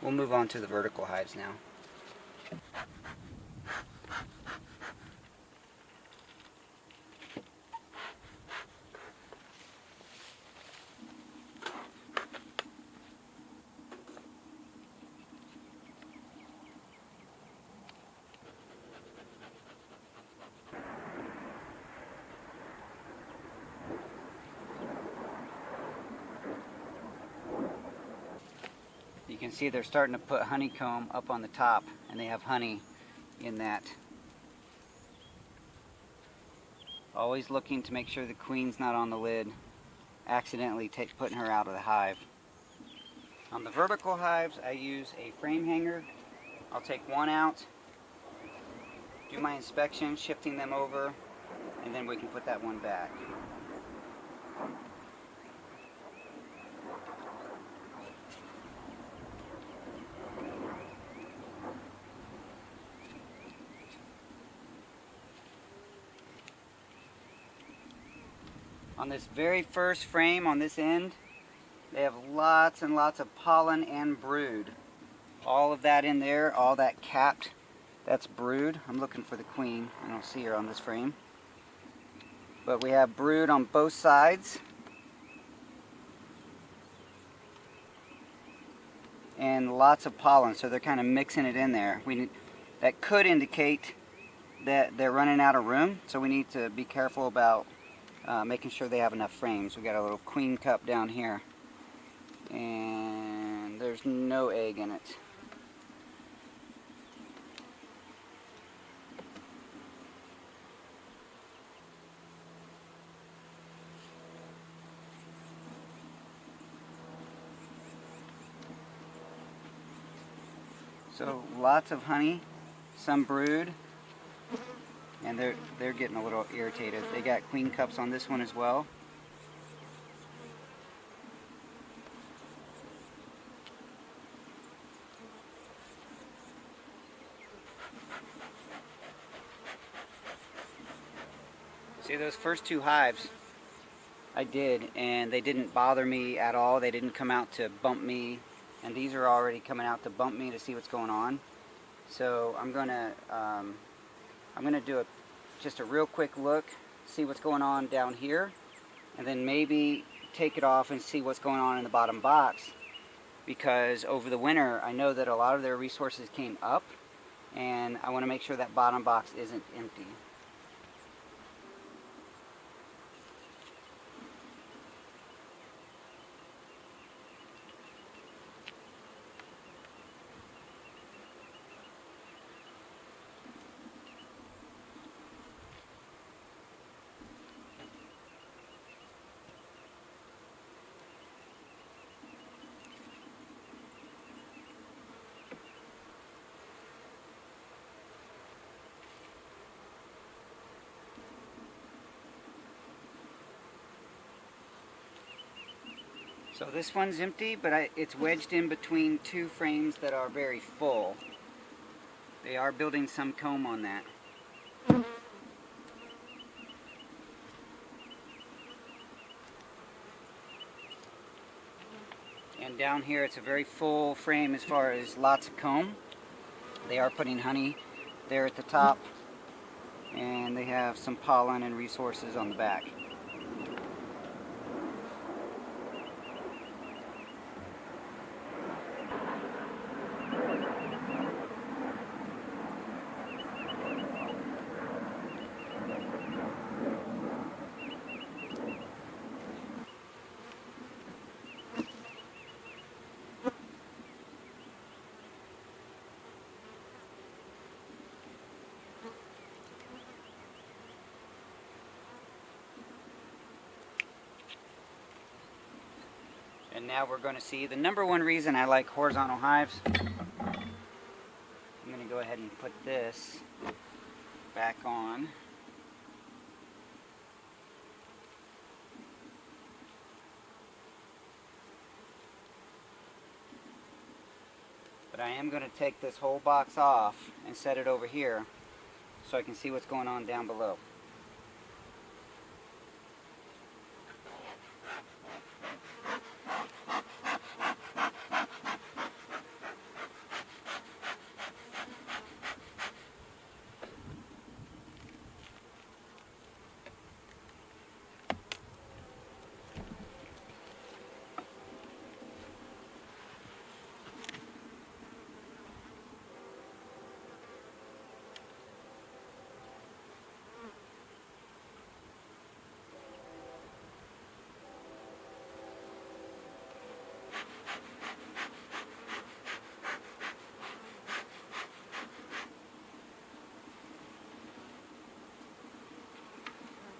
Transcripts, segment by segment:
We'll move on to the vertical hives now. You can see they're starting to put honeycomb up on the top, and they have honey in that. Always looking to make sure the queen's not on the lid, accidentally putting her out of the hive. On the vertical hives, I use a frame hanger. I'll take one out, do my inspection, shifting them over, and then we can put that one back. On this very first frame on this end, they have lots and lots of pollen and brood. All of that in there, all that capped, that's brood. I'm looking for the queen. I don't see her on this frame. But we have brood on both sides. And lots of pollen, so they're kind of mixing it in there. That could indicate that they're running out of room, so we need to be careful about making sure they have enough frames. We got a little queen cup down here, and there's no egg in it. So lots of honey, some brood. And they're getting a little irritated. They got queen cups on this one as well. See, those first two hives I did, and they didn't bother me at all. They didn't come out to bump me, and these are already coming out to bump me to see what's going on. So I'm gonna do just a real quick look, see what's going on down here, and then maybe take it off and see what's going on in the bottom box, because over the winter I know that a lot of their resources came up, and I want to make sure that bottom box isn't empty. So this one's empty, but it's wedged in between two frames that are very full. They are building some comb on that. And down here it's a very full frame as far as lots of comb. They are putting honey there at the top, and they have some pollen and resources on the back. And now we're going to see the number one reason I like horizontal hives. I'm going to go ahead and put this back on. But I am going to take this whole box off and set it over here so I can see what's going on down below.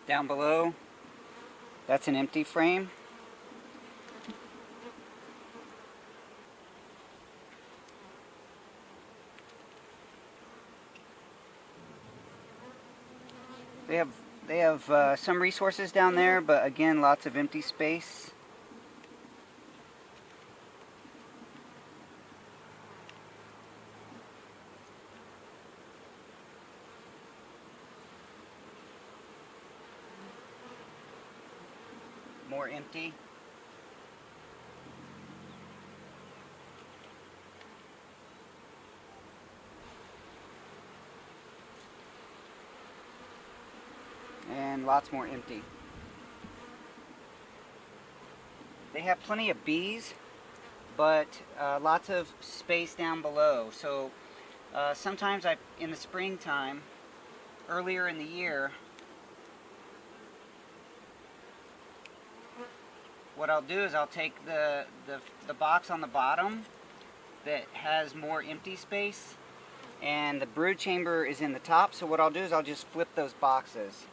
Down below, that's an empty frame. They have some resources down there, but again, lots of empty space. More empty. And lots more empty. They have plenty of bees, but lots of space down below. So sometimes in the springtime, earlier in the year, what I'll do is I'll take the box on the bottom that has more empty space, and the brood chamber is in the top. So what I'll do is I'll just flip those boxes.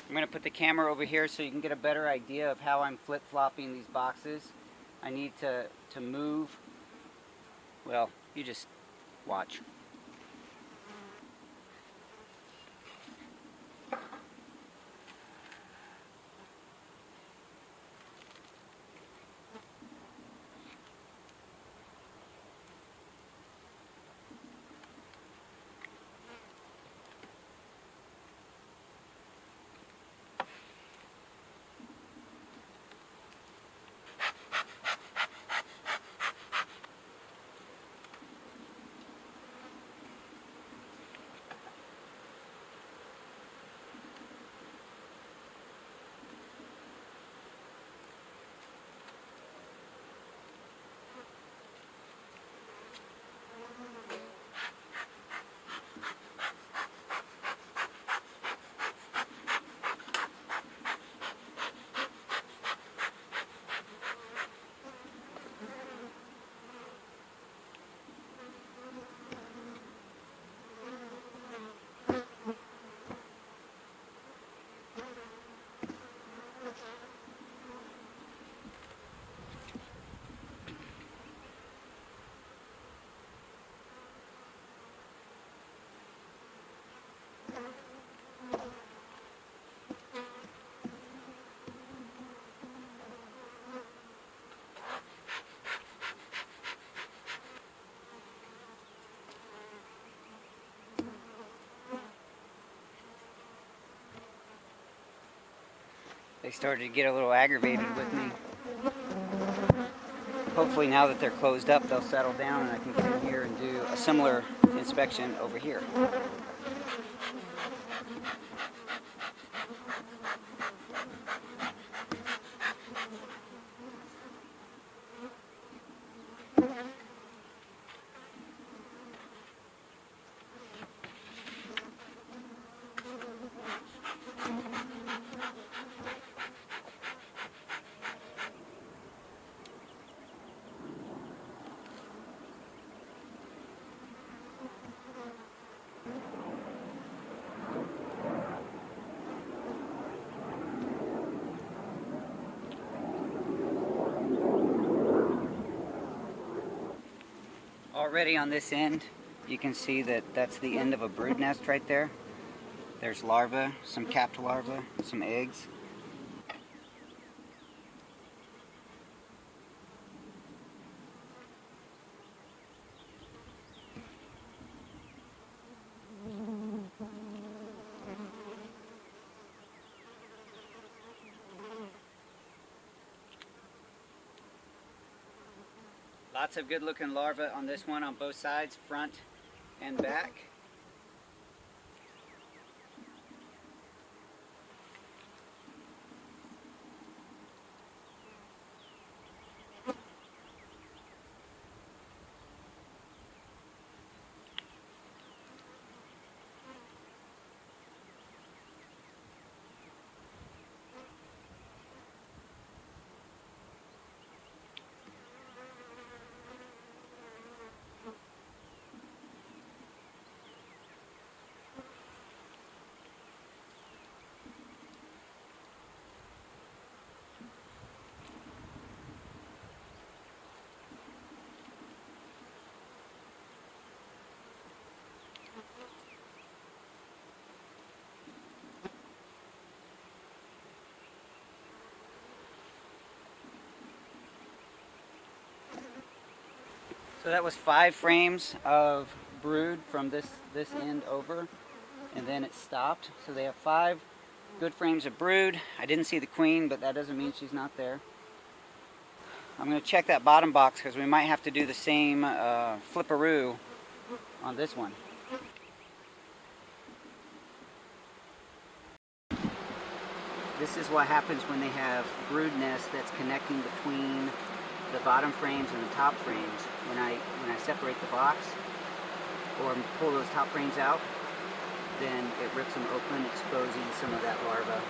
I'm going to put the camera over here so you can get a better idea of how I'm flip-flopping these boxes. I need to move. Well, you just watch. They started to get a little aggravated with me. Hopefully now that they're closed up, they'll settle down and I can get in here and do a similar inspection over here. Already on this end, you can see that that's the end of a brood nest right there. There's larvae, some capped larvae, some eggs. Lots of good looking larvae on this one on both sides, front and back. So that was 5 frames of brood from this end over, and then it stopped. So they have 5 good frames of brood. I didn't see the queen, but that doesn't mean she's not there. I'm going to check that bottom box because we might have to do the same flipperoo on this one. This is what happens when they have brood nests that's connecting between the bottom frames and the top frames. When I separate the box or pull those top frames out, then it rips them open, exposing some of that larva.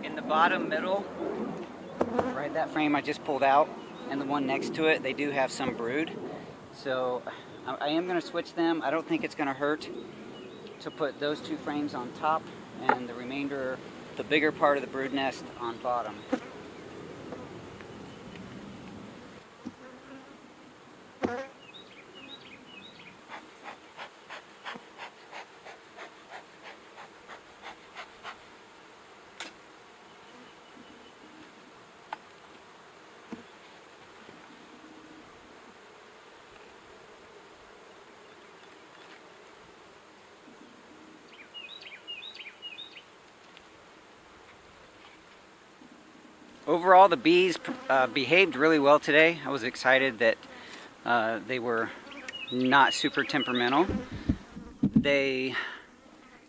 In the bottom middle, right, that frame I just pulled out, and the one next to it, they do have some brood. So I am going to switch them. I don't think it's going to hurt to put those 2 frames on top and the remainder, the bigger part of the brood nest, on bottom. Overall, the bees behaved really well today. I was excited that they were not super temperamental.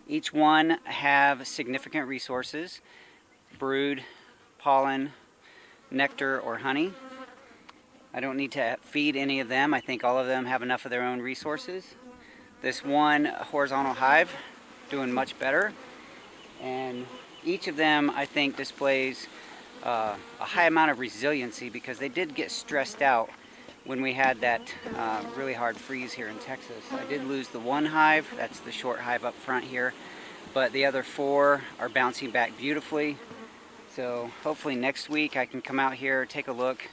Each one have significant resources: brood, pollen, nectar, or honey. I don't need to feed any of them. I think all of them have enough of their own resources. This one horizontal hive doing much better, and each of them, I think, displays a high amount of resiliency because they did get stressed out when we had that really hard freeze here in Texas. I did lose the one hive, that's the short hive up front here, but the other 4 are bouncing back beautifully. So hopefully next week I can come out here, take a look,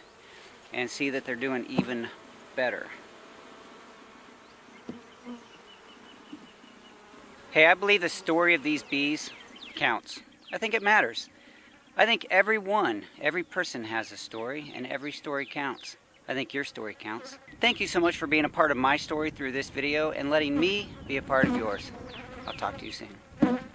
and see that they're doing even better. Hey, I believe the story of these bees counts. I think it matters. I think every person has a story, and every story counts. I think your story counts. Thank you so much for being a part of my story through this video and letting me be a part of yours. I'll talk to you soon.